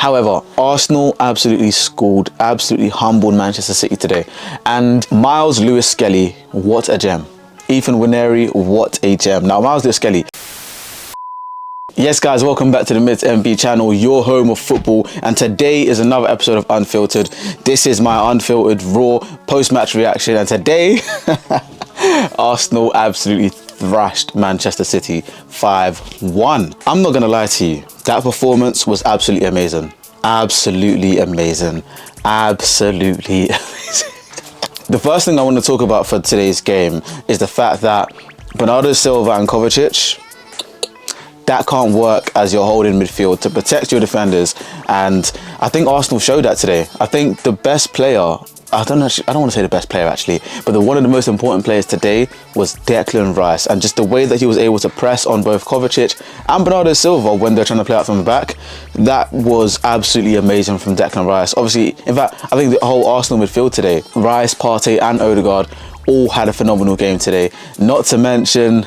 However, Arsenal absolutely schooled, absolutely humbled Manchester City today. And Myles Lewis-Skelly, what a gem. Ethan Nwaneri, what a gem. Now, Myles Lewis-Skelly. Yes, guys, welcome back to the Mids MB channel, your home of football. And today is another episode of Unfiltered. This is my unfiltered, raw post-match reaction. And today, Arsenal absolutely thrashed Manchester City 5-1. I'm not going to lie to you. That performance was absolutely amazing. Absolutely amazing. Absolutely amazing. The first thing I want to talk about for today's game is the fact that Bernardo Silva and Kovacic, that can't work as your holding midfield to protect your defenders. And I think Arsenal showed that today. I think the best player, I don't want to say the best player actually, but one of the most important players today was Declan Rice. And just the way that he was able to press on both Kovacic and Bernardo Silva when they're trying to play out from the back, that was absolutely amazing from Declan Rice. Obviously, in fact, I think the whole Arsenal midfield today, Rice, Partey and Odegaard, all had a phenomenal game today. Not to mention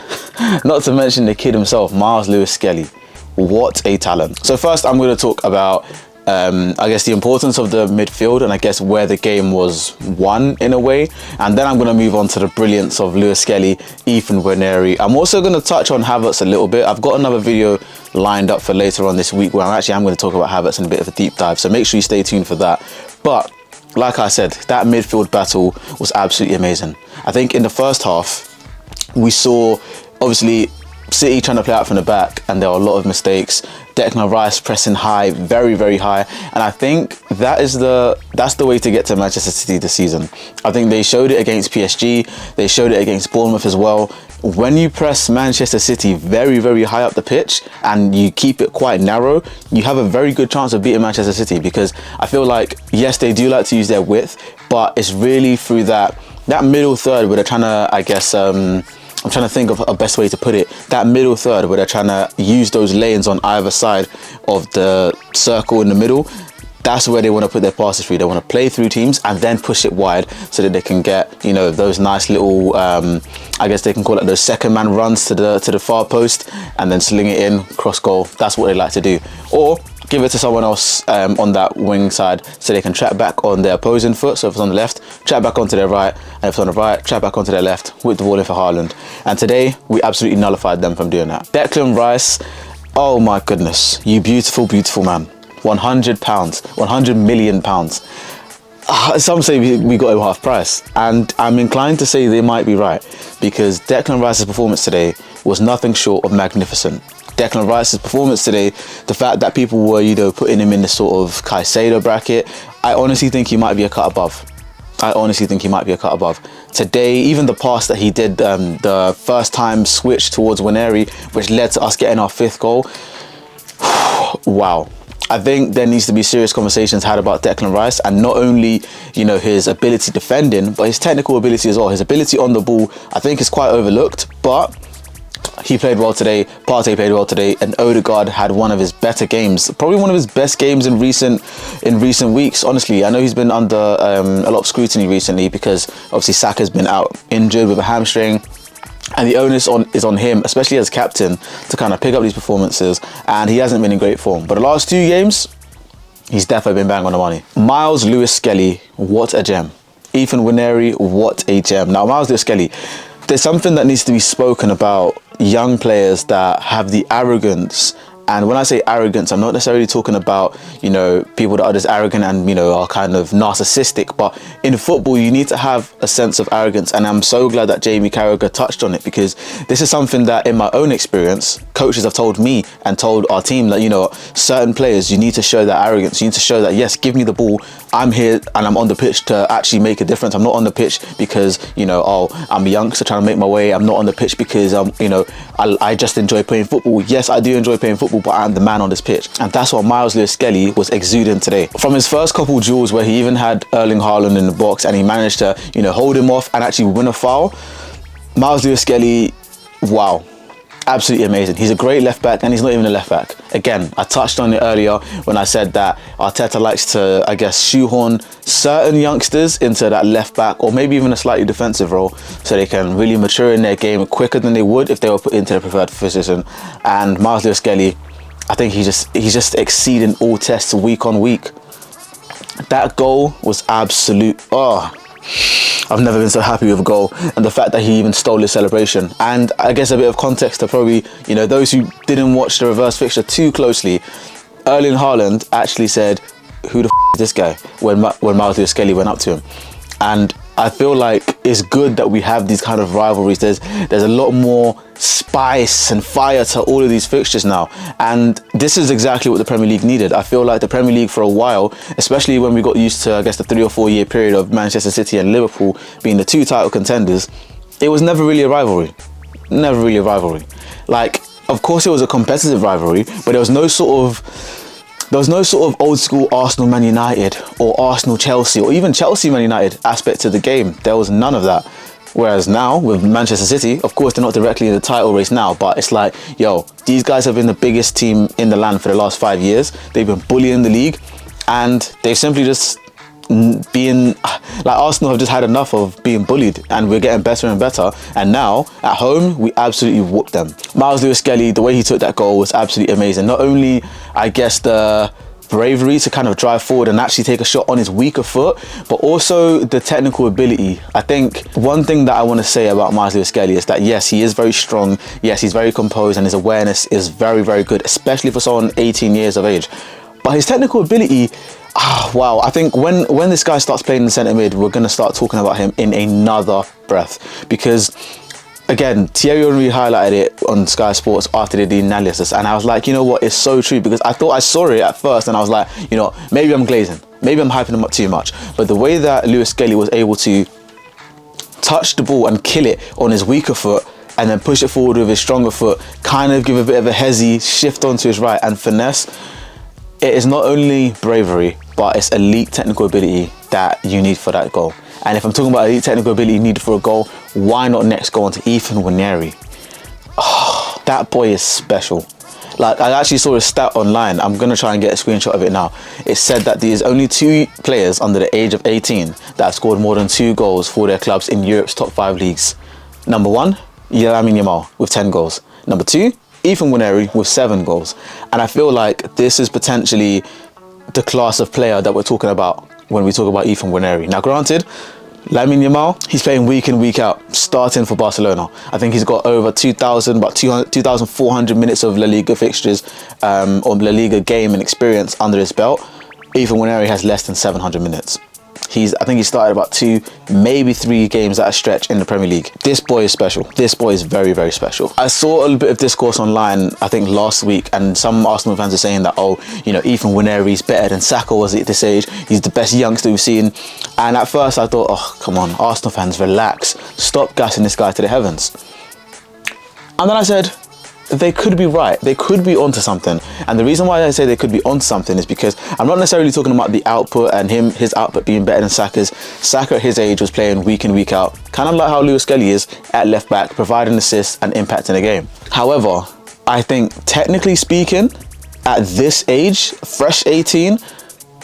the kid himself, Myles Lewis-Skelly. What a talent. So first I'm going to talk about I guess the importance of the midfield and I guess where the game was won in a way, and then I'm going to move on to the brilliance of Lewis-Skelly, Ethan Nwaneri. I'm also going to touch on Havertz a little bit. I've got another video lined up for later on this week where I'm going to talk about Havertz in a bit of a deep dive, so make sure you stay tuned for that. But like I said, that midfield battle was absolutely amazing. I think in the first half we saw obviously City trying to play out from the back and there were a lot of mistakes. Declan Rice pressing high, very, very high. And I think that's the way to get to Manchester City this season. I think they showed it against PSG. They showed it against Bournemouth as well. When you press Manchester City very, very high up the pitch and you keep it quite narrow, you have a very good chance of beating Manchester City, because I feel like, yes, they do like to use their width, but it's really through that middle third where they're trying to, I guess, I'm trying to think of a best way to put it. That middle third where they're trying to use those lanes on either side of the circle in the middle. That's where they want to put their passes through. They want to play through teams and then push it wide so that they can get, you know, those nice little, I guess they can call it those second man runs to the far post and then sling it in, cross goal. That's what they like to do. Or give it to someone else on that wing side so they can track back on their opposing foot. So if it's on the left, track back onto their right, and if it's on the right, track back onto their left, whip the ball in for Haaland. And today, we absolutely nullified them from doing that. Declan Rice, oh my goodness, you beautiful, beautiful man. £100, £100 million. Some say we got him half price, and I'm inclined to say they might be right, because Declan Rice's performance today was nothing short of magnificent. Declan Rice's performance today, the fact that people were, you know, putting him in the sort of Caicedo bracket, I honestly think he might be a cut above. I honestly think he might be a cut above. Today, even the pass that he did, the first time switch towards Nwaneri, which led to us getting our 5th goal. Wow. I think there needs to be serious conversations had about Declan Rice, and not only, you know, his ability defending, but his technical ability as well. His ability on the ball, I think, is quite overlooked, but he played well today. Partey played well today, and Odegaard had one of his better games, probably one of his best games in recent weeks. Honestly, I know he's been under a lot of scrutiny recently because obviously Saka's been out injured with a hamstring, and the onus is on him, especially as captain, to kind of pick up these performances, and he hasn't been in great form. But the last 2 games, he's definitely been bang on the money. Myles Lewis-Skelly, what a gem. Ethan Nwaneri, what a gem. Now, Myles Lewis-Skelly, there's something that needs to be spoken about young players that have the arrogance. And when I say arrogance, I'm not necessarily talking about, you know, people that are just arrogant and, you know, are kind of narcissistic. But in football, you need to have a sense of arrogance. And I'm so glad that Jamie Carragher touched on it, because this is something that in my own experience, coaches have told me and told our team that, you know, certain players, you need to show that arrogance. You need to show that, yes, give me the ball. I'm here and I'm on the pitch to actually make a difference. I'm not on the pitch because, you know, oh, I'm a youngster trying to make my way. I'm not on the pitch because, you know, I just enjoy playing football. Yes, I do enjoy playing football, but I'm the man on this pitch. And that's what Myles Lewis-Skelly was exuding today. From his first couple duels where he even had Erling Haaland in the box and he managed to, you know, hold him off and actually win a foul, Myles Lewis-Skelly, wow. Absolutely amazing. He's a great left back, and he's not even a left back. Again, I touched on it earlier when I said that Arteta likes to, I guess, shoehorn certain youngsters into that left back or maybe even a slightly defensive role so they can really mature in their game quicker than they would if they were put into their preferred position. And Myles Lewis-Skelly, I think he's just exceeding all tests week on week. That goal was absolute. Oh, I've never been so happy with a goal, and the fact that he even stole his celebration. And I guess a bit of context to probably, you know, those who didn't watch the reverse fixture too closely. Erling Haaland actually said, "Who the is this guy?" when Myles Lewis-Skelly went up to him. And I feel like it's good that we have these kind of rivalries. There's a lot more spice and fire to all of these fixtures now, and this is exactly what the Premier League needed. I feel like the Premier League for a while, especially when we got used to, I guess, the 3 or 4 year period of Manchester City and Liverpool being the 2 title contenders, it was never really a rivalry. Never really a rivalry. Like, of course it was a competitive rivalry, but there was no sort of old school Arsenal Man United or Arsenal Chelsea or even Chelsea Man United aspect to the game. There was none of that. Whereas now with Manchester City, of course they're not directly in the title race now, but it's like, yo, these guys have been the biggest team in the land for the last 5 years. They've been bullying the league, and they've simply just being like, Arsenal have just had enough of being bullied, and we're getting better and better. And now at home we absolutely whooped them. Myles Lewis-Skelly, the way he took that goal was absolutely amazing. Not only, I guess, the bravery to kind of drive forward and actually take a shot on his weaker foot, but also the technical ability. I think one thing that I want to say about Myles Lewis-Skelly is that yes, he is very strong, yes, he's very composed, and his awareness is very, very good, especially for someone 18 years of age. But his technical ability, wow, I think when this guy starts playing in the centre mid, we're going to start talking about him in another breath. Because again, Thierry Henry highlighted it on Sky Sports after the analysis, and I was like, you know what, it's so true, because I thought I saw it at first and I was like, you know, maybe I'm glazing, maybe I'm hyping him up too much. But the way that Lewis-Skelly was able to touch the ball and kill it on his weaker foot and then push it forward with his stronger foot, kind of give a bit of a hezzy, shift onto his right and finesse, it is not only bravery, but it's elite technical ability that you need for that goal. And if I'm talking about elite technical ability needed for a goal, why not next go on to Nwaneri? Oh, that boy is special. Like, I actually saw a stat online. I'm going to try and get a screenshot of it now. It said that there's only 2 players under the age of 18 that have scored more than 2 goals for their clubs in Europe's top 5 leagues. Number 1, Yamin with 10 goals. Number 2, Nwaneri with 7 goals. And I feel like this is potentially the class of player that we're talking about when we talk about Nwaneri. Now, granted, Lamine Yamal, he's playing week in, week out, starting for Barcelona. I think he's got over 2,400 minutes of La Liga fixtures or La Liga game and experience under his belt. Nwaneri has less than 700 minutes. I think he started about 2, maybe 3 games at a stretch in the Premier League. This boy is special. This boy is very, very special. I saw a little bit of discourse online, I think last week, and some Arsenal fans are saying that, oh, you know, Nwaneri is better than Saka was at this age. He's the best youngster we've seen. And at first I thought, oh, come on, Arsenal fans, relax. Stop gassing this guy to the heavens. And then I said, they could be right. They could be onto something. And the reason why I say they could be onto something is because I'm not necessarily talking about the output and his output being better than Saka's. Saka at his age was playing week in, week out, kind of like how Lewis-Skelly is at left back, providing assists and impacting the game. However, I think technically speaking, at this age, fresh 18,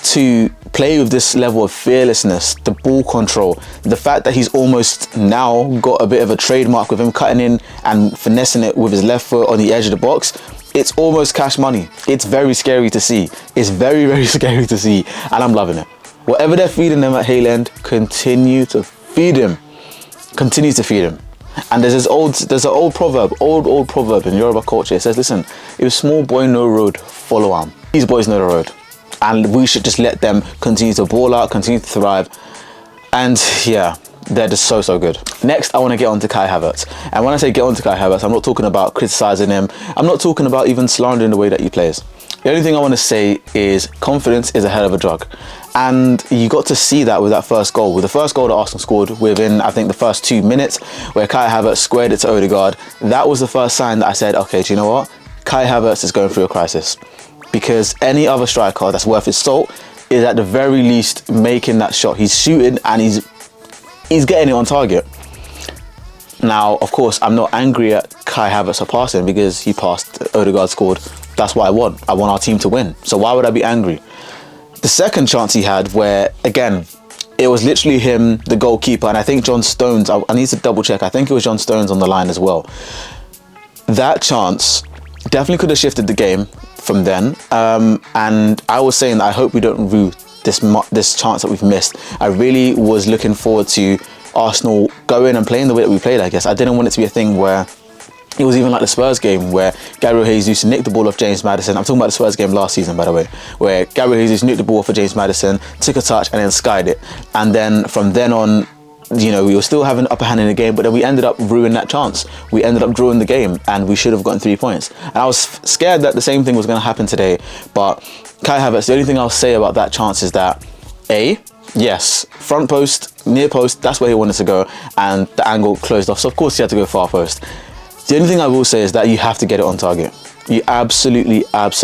to play with this level of fearlessness, the ball control, the fact that he's almost now got a bit of a trademark with him cutting in and finessing it with his left foot on the edge of the box, it's almost cash money. It's very scary to see. It's very, very scary to see, and I'm loving it. Whatever they're feeding them at Hale End, continue to feed him. Continue to feed him. And there's an old proverb in Yoruba culture. It says, listen, if small boy no road, follow him. These boys know the road. And we should just let them continue to ball out, continue to thrive. And yeah, they're just so, so good. Next, I want to get on to Kai Havertz. And when I say get on to Kai Havertz, I'm not talking about criticising him. I'm not talking about even slandering the way that he plays. The only thing I want to say is confidence is a hell of a drug. And you got to see that with that first goal. With the first goal that Arsenal scored within, I think, the first 2 minutes, where Kai Havertz squared it to Odegaard, that was the first sign that I said, okay, do you know what? Kai Havertz is going through a crisis. Because any other striker that's worth his salt is at the very least making that shot. He's shooting and he's getting it on target. Now, of course, I'm not angry at Kai Havertz for passing, because he passed, Odegaard scored. That's what I want. I want our team to win. So why would I be angry? The second chance he had, where, again, it was literally him, the goalkeeper, and I think John Stones, I need to double check, I think it was John Stones on the line as well. That chance definitely could have shifted the game from then, and I was saying that I hope we don't rue this chance that we've missed. I really was looking forward to Arsenal going and playing the way that we played. I guess I didn't want it to be a thing where it was even like the Spurs game where Gabriel Jesus nicked the ball off James Maddison. I'm talking about the Spurs game last season, by the way, where Gabriel Jesus nicked the ball for James Maddison, took a touch and then skied it. And then from then on, you know, we were still having upper hand in the game, but then we ended up ruining that chance. We ended up drawing the game and we should have gotten 3 points. And I was scared that the same thing was going to happen today. But Kai Havertz, the only thing I'll say about that chance is that, yes, front post, near post, that's where he wanted to go, and the angle closed off. So of course he had to go far post. The only thing I will say is that you have to get it on target. You absolutely have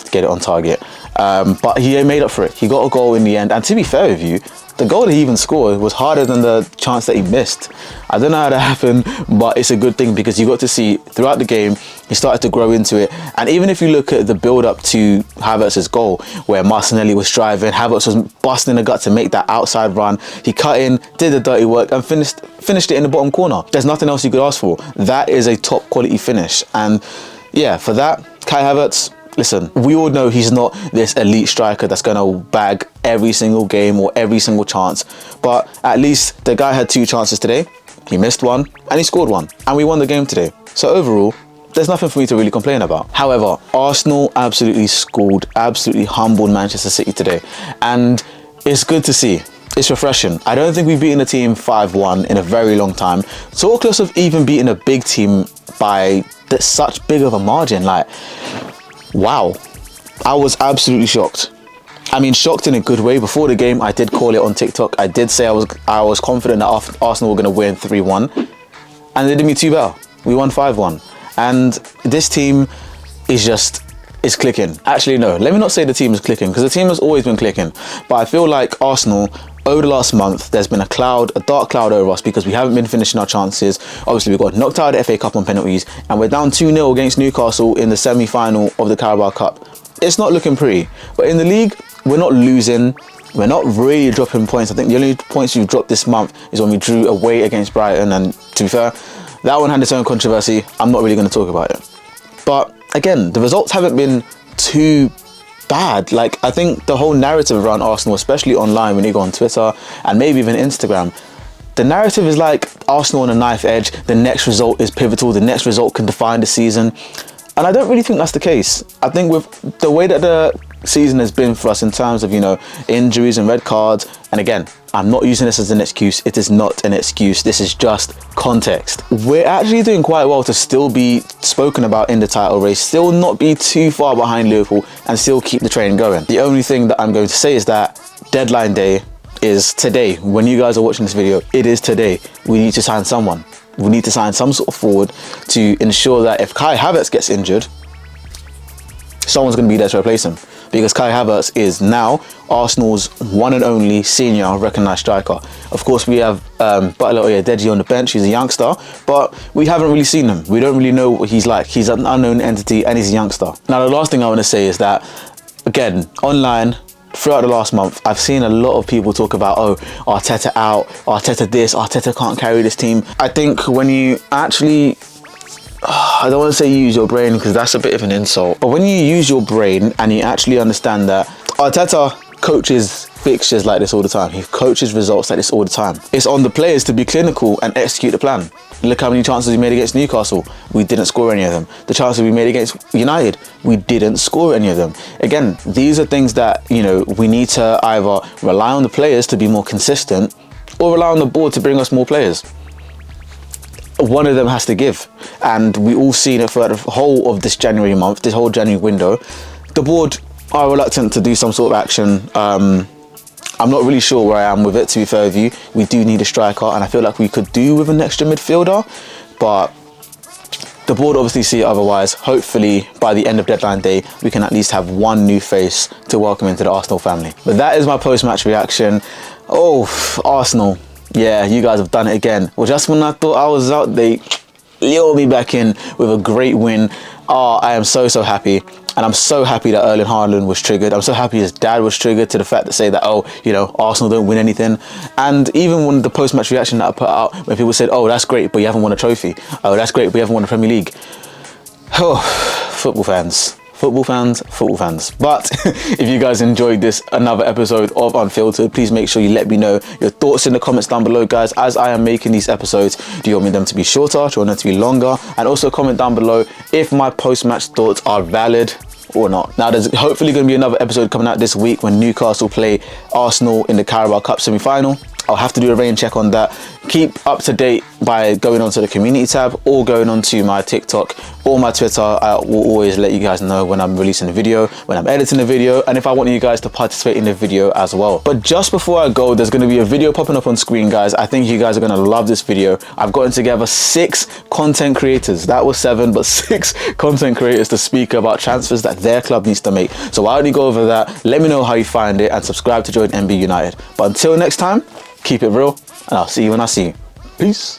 to get it on target. But he made up for it. He got a goal in the end. And to be fair with you, the goal that he even scored was harder than the chance that he missed. I don't know how that happened, but it's a good thing because you got to see throughout the game, he started to grow into it. And even if you look at the build-up to Havertz's goal, where Martinelli was driving, Havertz was busting the gut to make that outside run. He cut in, did the dirty work, and finished it in the bottom corner. There's nothing else you could ask for. That is a top quality finish. And yeah, for that, Kai Havertz, listen, we all know he's not this elite striker that's going to bag every single game or every single chance. But at least the guy had 2 chances today. He missed one and he scored one. And we won the game today. So overall, there's nothing for me to really complain about. However, Arsenal absolutely schooled, absolutely humbled Manchester City today. And it's good to see. It's refreshing. I don't think we've beaten a team 5-1 in a very long time. Talk less of even beating a big team by such big of a margin. Like, wow. I was absolutely shocked. I mean, shocked in a good way. Before the game, I did call it on TikTok. I did say I was confident that Arsenal were going to win 3-1. And they did me 2 better. We won 5-1. And this team is clicking. Actually, no, let me not say the team is clicking, because the team has always been clicking. But I feel like Arsenal, over the last month, there's been a dark cloud over us because we haven't been finishing our chances. Obviously, we got knocked out of the FA Cup on penalties, and we're down 2-0 against Newcastle in the semi-final of the Carabao Cup. It's not looking pretty. But in the league, we're not losing. We're not really dropping points. I think the only points we've dropped this month is when we drew away against Brighton. And to be fair, that one had its own controversy. I'm not really going to talk about it. But again, the results haven't been too bad. Like, I think the whole narrative around Arsenal, especially online when you go on Twitter and maybe even Instagram, the narrative is like Arsenal on a knife edge. The next result is pivotal. The next result can define the season. And I don't really think that's the case. I think with the way that the season has been for us in terms of, you know, injuries and red cards, and again, I'm not using this as an excuse. It is not an excuse. This is just context. We're actually doing quite well to still be spoken about in the title race, still not be too far behind Liverpool, and still keep the train going. The only thing that I'm going to say is that deadline day is today. When you guys are watching this video, it is today. We need to sign someone. We need to sign some sort of forward to ensure that if Kai Havertz gets injured, someone's going to be there to replace him. Because Kai Havertz is now Arsenal's one and only senior recognised striker. Of course, we have Butler Oyedeji on the bench. He's a youngster, but we haven't really seen him. We don't really know what he's like. He's an unknown entity and he's a youngster. Now, the last thing I want to say is that, again, online, throughout the last month, I've seen a lot of people talk about, oh, Arteta out, Arteta this, Arteta can't carry this team. I think when you actually, I don't want to say use your brain because that's a bit of an insult, but when you use your brain and you actually understand that Arteta coaches fixtures like this all the time. He coaches results like this all the time. It's on the players to be clinical and execute the plan. Look how many chances we made against Newcastle. We didn't score any of them. The chances we made against United, we didn't score any of them. Again, these are things that, you know, we need to either rely on the players to be more consistent or rely on the board to bring us more players. One of them has to give. And we all seen it for the whole of this January month, this whole January window. The board are reluctant to do some sort of action. I'm not really sure where I am with it, to be fair with you. We do need a striker, and I feel like we could do with an extra midfielder, but the board obviously see it otherwise. Hopefully, by the end of deadline day, we can at least have one new face to welcome into the Arsenal family. But that is my post-match reaction. Oh, Arsenal. Yeah, you guys have done it again. Well, just when I thought I was out, they lured me back in with a great win. Oh, I am so happy. And I'm so happy that Erling Haaland was triggered. I'm so happy his dad was triggered to the fact to say that, oh, you know, Arsenal don't win anything. And even when the post-match reaction that I put out, when people said, oh, that's great, but you haven't won a trophy. Oh, that's great, but you haven't won a Premier League. Oh, football fans. football fans. But if you guys enjoyed this, another episode of Unfiltered, please make sure you let me know your thoughts in the comments down below, guys. As I am making these episodes, do you want me them to be shorter? Do you want them to be longer? And also comment down below if my post-match thoughts are valid or not. Now, there's hopefully going to be another episode coming out this week when Newcastle play Arsenal in the Carabao Cup semi-final. I'll have to do a rain check on that. Keep up to date by going onto the community tab or going onto my TikTok or my Twitter. I will always let you guys know when I'm releasing a video, when I'm editing a video, and if I want you guys to participate in the video as well. But just before I go, there's going to be a video popping up on screen, guys. I think you guys are going to love this video. I've gotten together 6 content creators. That was 7, but 6 content creators to speak about transfers that their club needs to make. So why don't you go over that? Let me know how you find it and subscribe to join NB United. But until next time, keep it real, and I'll see you when I see you. Peace.